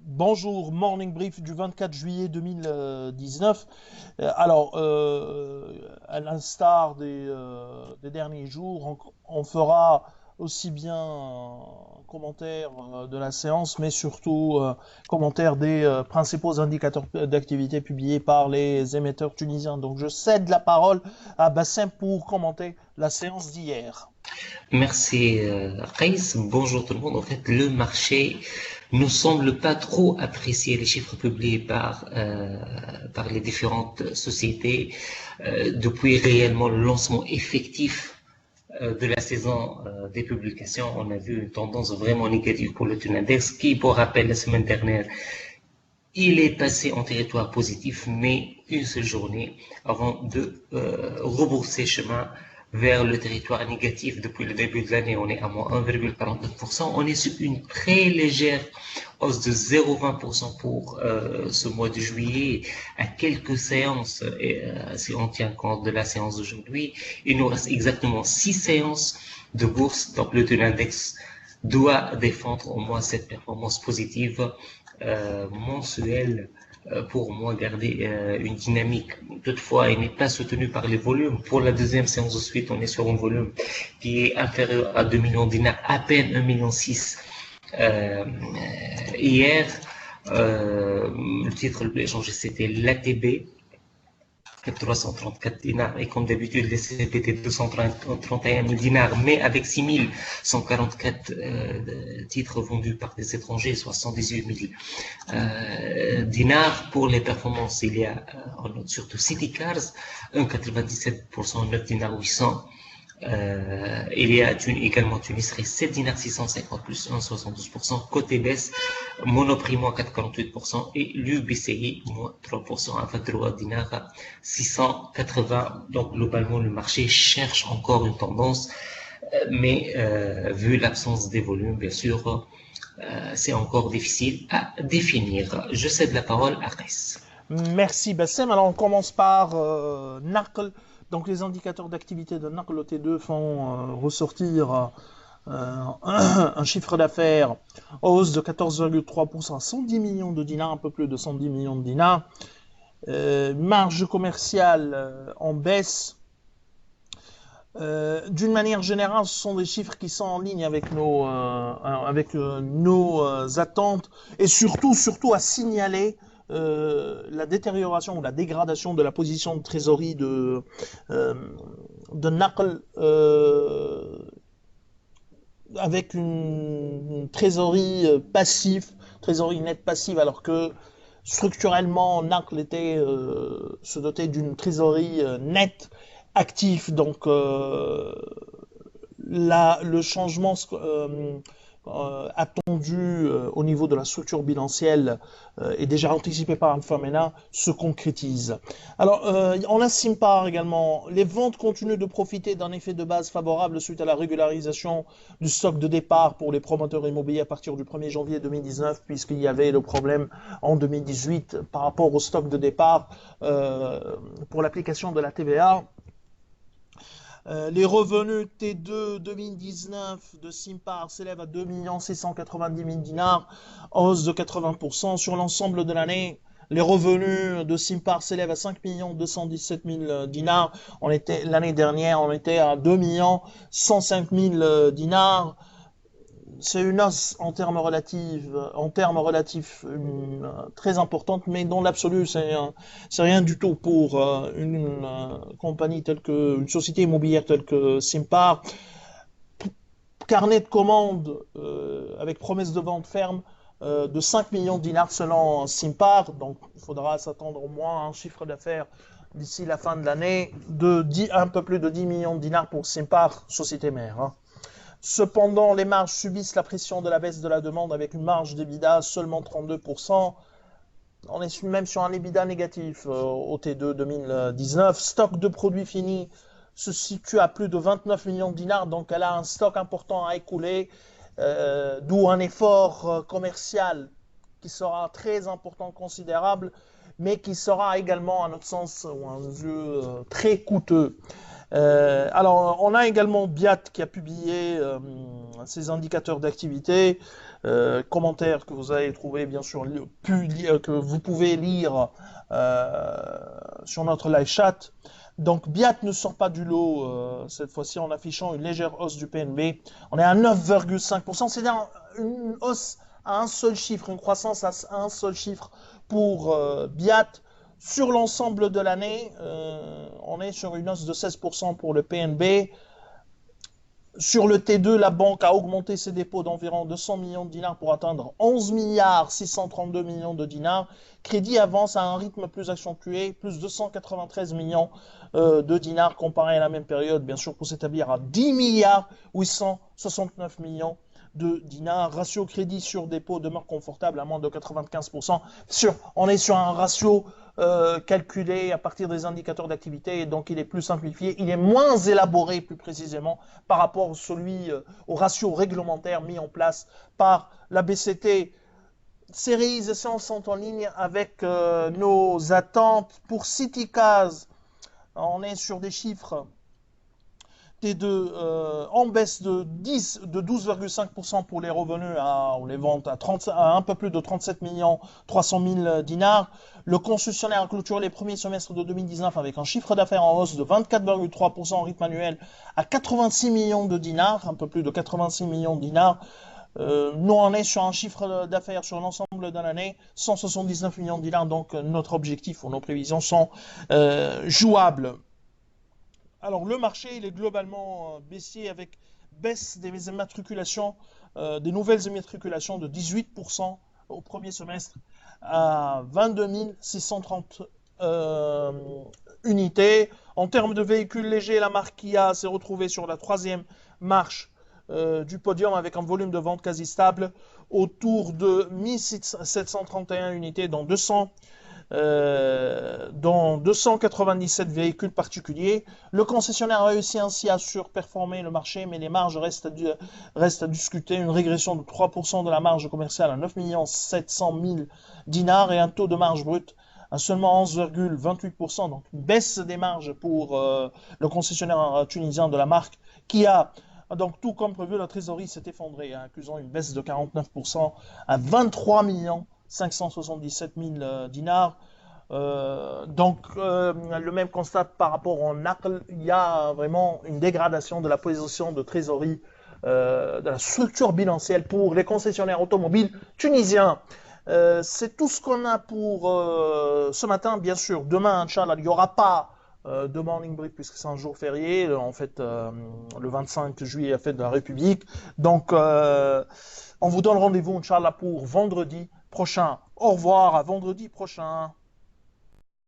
Bonjour, Morning Brief du 24 juillet 2019. À l'instar des derniers jours, on fera aussi bien commentaire de la séance, mais surtout commentaire des principaux indicateurs d'activité publiés par les émetteurs tunisiens. Donc je cède la parole à Bassem pour commenter la séance d'hier. Merci Qais. Bonjour tout le monde. En fait, le marché ne semble pas trop apprécier les chiffres publiés par les différentes sociétés depuis réellement le lancement effectif de la saison des publications. On a vu une tendance vraiment négative pour le taux index qui, pour rappel, la semaine dernière, il est passé en territoire positif, mais une seule journée avant de rebourser chemin vers le territoire négatif depuis le début de l'année. On est à moins 1,49%. On est sur une très légère hausse de 0,20% pour ce mois de juillet. À quelques séances, si on tient compte de la séance d'aujourd'hui, il nous reste exactement 6 séances de bourse. Donc le taux d'index doit défendre au moins cette performance positive mensuelle pour moi garder une dynamique. Toutefois, il n'est pas soutenu par les volumes. Pour la deuxième séance de suite, on est sur un volume qui est inférieur à 2 millions de dinars, à peine 1,6 million hier. Le titre le plus échangé, c'était l'ATB. 334 dinars et comme d'habitude les CPT 231 000 dinars mais avec 6 144 titres vendus par des étrangers, soit 118 000 dinars. Pour les performances, il y a on note surtout City Cars 1,97%, 9 dinars 800. Il y a également Tunisserie 7 dinars 650 plus 1,72%. Côté baisse, Monoprix moins 4,48% et l'UBCI moins 3% à 23 dinars 680. Donc globalement, le marché cherche encore une tendance, mais vu l'absence des volumes, bien sûr, c'est encore difficile à définir. Je cède la parole à Ress. Merci Bassem. Alors on commence par Naql. Donc les indicateurs d'activité de Naql OT2 font ressortir un chiffre d'affaires en hausse de 14,3% à 110 millions de dinars, un peu plus de 110 millions de dinars. Marge commerciale en baisse. D'une manière générale, ce sont des chiffres qui sont en ligne avec nos attentes et surtout à signaler la détérioration ou la dégradation de la position de trésorerie euh, de Naql avec une trésorerie passive, trésorerie nette passive, alors que structurellement, Naql se dotait d'une trésorerie nette active. Donc, le changement attendu au niveau de la structure bilancielle et déjà anticipé par Alpha Mena se concrétise. Alors, on a Simpar également. Les ventes continuent de profiter d'un effet de base favorable suite à la régularisation du stock de départ pour les promoteurs immobiliers à partir du 1er janvier 2019, puisqu'il y avait le problème en 2018 par rapport au stock de départ pour l'application de la TVA. Les revenus T2 2019 de Simpar s'élèvent à 2 690 000 dinars, hausse de 80%. Sur l'ensemble de l'année, les revenus de Simpar s'élèvent à 5 217 000 dinars. L'année dernière, on était à 2 105 000 dinars. C'est une hausse en termes relatifs très importante, mais dans l'absolu, c'est rien du tout pour une compagnie une société immobilière telle que Simpar. Carnet de commandes avec promesse de vente ferme de 5 millions de dinars selon Simpar, donc il faudra s'attendre au moins à un chiffre d'affaires d'ici la fin de l'année un peu plus de 10 millions de dinars pour Simpar, société mère. Hein. Cependant, les marges subissent la pression de la baisse de la demande avec une marge d'EBITDA seulement 32%. On est même sur un EBITDA négatif au T2 2019. Stock de produits finis se situe à plus de 29 millions de dinars, donc elle a un stock important à écouler, d'où un effort commercial qui sera très important, considérable, mais qui sera également, à notre sens, ou à nos yeux, très coûteux. Alors, on a également Biat qui a publié ses indicateurs d'activité, commentaires que vous avez trouvé bien sûr, que vous pouvez lire sur notre live chat. Donc, Biat ne sort pas du lot cette fois-ci en affichant une légère hausse du PNB. On est à 9,5%. C'est-à-dire une hausse à un seul chiffre, une croissance à un seul chiffre pour Biat. Sur l'ensemble de l'année, on est sur une hausse de 16% pour le PNB. Sur le T2, la banque a augmenté ses dépôts d'environ 200 millions de dinars pour atteindre 11 milliards 632 millions de dinars. Crédit avance à un rythme plus accentué, plus 293 millions de dinars comparé à la même période, bien sûr, pour s'établir à 10 milliards 869 millions de dinars. Ratio crédit sur dépôt demeure confortable à moins de 95%. On est sur un ratio calculé à partir des indicateurs d'activité, et donc il est plus simplifié, il est moins élaboré plus précisément par rapport au ratio réglementaire mis en place par la BCT. Séries et séances sont en ligne avec nos attentes. Pour CityCaz, on est sur des chiffres T2 en baisse de 12,5% pour les revenus, ou les ventes à un peu plus de 37 300 000 dinars. Le concessionnaire a clôturé les premiers semestres de 2019 avec un chiffre d'affaires en hausse de 24,3% en rythme annuel à 86 millions de dinars, un peu plus de 86 millions de dinars. Nous, on est sur un chiffre d'affaires sur l'ensemble de l'année, 179 millions de dinars, donc notre objectif ou nos prévisions sont jouables. Alors, le marché, il est globalement baissier avec baisse des immatriculations, des nouvelles immatriculations de 18% au premier semestre à 22 630 unités. En termes de véhicules légers, la marque Kia s'est retrouvée sur la troisième marche du podium avec un volume de vente quasi stable autour de 1731 unités dans 297 véhicules particuliers. Le concessionnaire a réussi ainsi à surperformer le marché, mais les marges restent à discuter. Une régression de 3% de la marge commerciale à 9 700 000 dinars et un taux de marge brute à seulement 11,28%. Donc une baisse des marges pour le concessionnaire tunisien de la marque qui a... Donc, tout comme prévu, la trésorerie s'est effondrée, accusant une baisse de 49% à 23 577 000 dinars. Le même constat par rapport au NACL, il y a vraiment une dégradation de la position de trésorerie, de la structure bilancielle pour les concessionnaires automobiles tunisiens. C'est tout ce qu'on a pour ce matin, bien sûr. Demain, Inch'Allah, il n'y aura pas de Morning Break puisque c'est un jour férié, en fait, le 25 juillet, la fête de la République. Donc, on vous donne rendez-vous, Inch'Allah, pour vendredi prochain. Au revoir, à vendredi prochain.